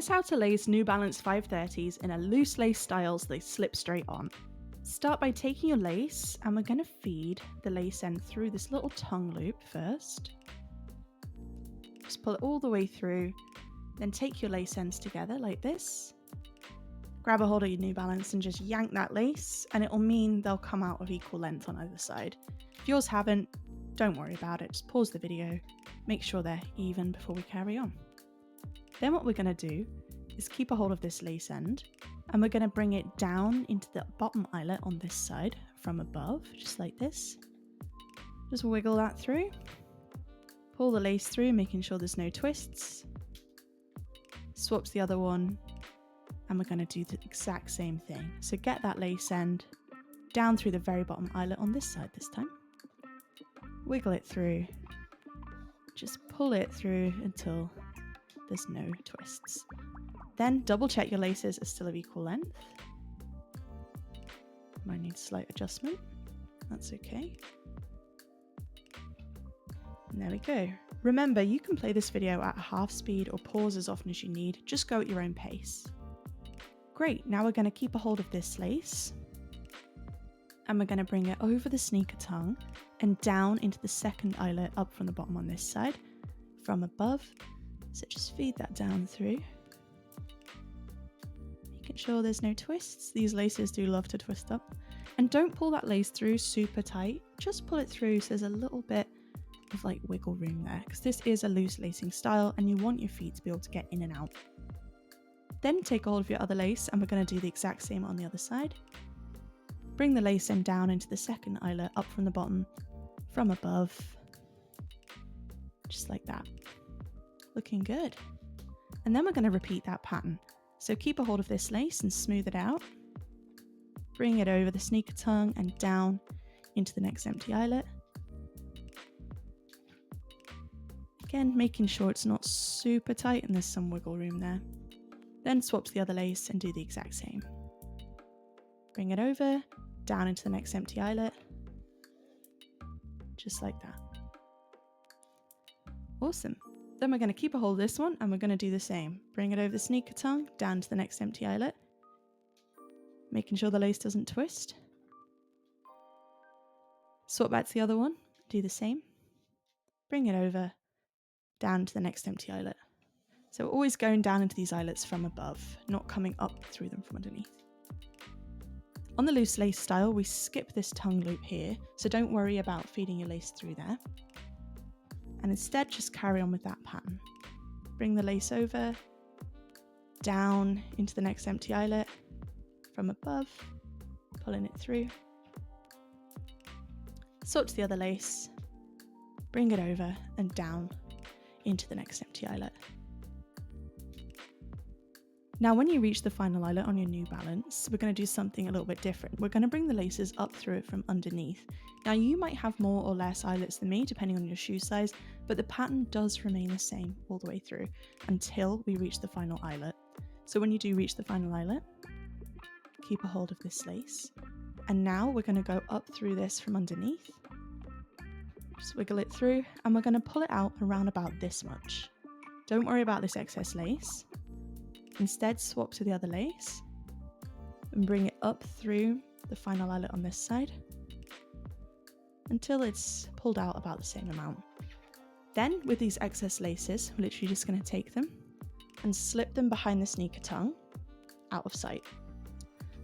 Here's how to lace New Balance 530s in a loose lace style so they slip straight on. Start by taking your lace and we're going to feed the lace end through this little tongue loop first. Just pull it all the way through, then take your lace ends together like this. Grab a hold of your New Balance and just yank that lace and it'll mean they'll come out of equal length on either side. If yours haven't, don't worry about it, just pause the video, make sure they're even before we carry on. Then what we're going to do is keep a hold of this lace end and we're going to bring it down into the bottom eyelet on this side from above, just like this. Just wiggle that through, pull the lace through, making sure there's no twists. Swap to the other one and we're going to do the exact same thing. So get that lace end down through the very bottom eyelet on this side this time. Wiggle it through, just pull it through until there's no twists. Then double check your laces are still of equal length. Might need a slight adjustment. That's okay. And there we go. Remember, you can play this video at half speed or pause as often as you need. Just go at your own pace. Great, now we're going to keep a hold of this lace and we're going to bring it over the sneaker tongue and down into the second eyelet up from the bottom on this side from above. So just feed that down through, making sure there's no twists. These laces do love to twist up. And don't pull that lace through super tight, just pull it through so there's a little bit of like wiggle room there, because this is a loose lacing style and you want your feet to be able to get in and out. Then take a hold of your other lace and we're going to do the exact same on the other side. Bring the lace end down into the second eyelet up from the bottom, from above, just like that. Looking good. And then we're going to repeat that pattern. So keep a hold of this lace and smooth it out. Bring it over the sneaker tongue and down into the next empty eyelet. Again, making sure it's not super tight and there's some wiggle room there. Then swap to the other lace and do the exact same. Bring it over, down into the next empty eyelet. Just like that. Awesome. Then we're going to keep a hold of this one and we're going to do the same. Bring it over the sneaker tongue, down to the next empty eyelet. Making sure the lace doesn't twist. Swap back to the other one, do the same. Bring it over, down to the next empty eyelet. So we're always going down into these eyelets from above, not coming up through them from underneath. On the loose lace style, we skip this tongue loop here, so don't worry about feeding your lace through there. And instead just carry on with that pattern. Bring the lace over, down into the next empty eyelet, from above, pulling it through. Swap to the other lace, bring it over and down into the next empty eyelet. Now when you reach the final eyelet on your New Balance, we're going to do something a little bit different. We're going to bring the laces up through it from underneath. Now you might have more or less eyelets than me, depending on your shoe size, but the pattern does remain the same all the way through until we reach the final eyelet. So when you do reach the final eyelet, keep a hold of this lace. And now we're going to go up through this from underneath. Just wiggle it through and we're going to pull it out around about this much. Don't worry about this excess lace. Instead, swap to the other lace and bring it up through the final eyelet on this side until it's pulled out about the same amount. Then with these excess laces, we're literally just going to take them and slip them behind the sneaker tongue out of sight.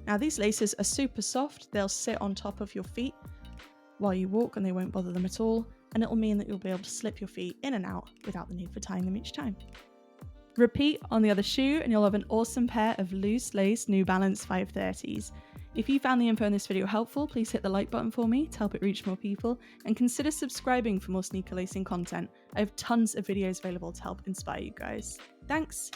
Now these laces are super soft, they'll sit on top of your feet while you walk and they won't bother them at all, and it'll mean that you'll be able to slip your feet in and out without the need for tying them each time. Repeat on the other shoe and you'll have an awesome pair of loose lace New Balance 530s. If you found the info in this video helpful, please hit the like button for me to help it reach more people, and consider subscribing for more sneaker lacing content. I have tons of videos available to help inspire you guys. Thanks!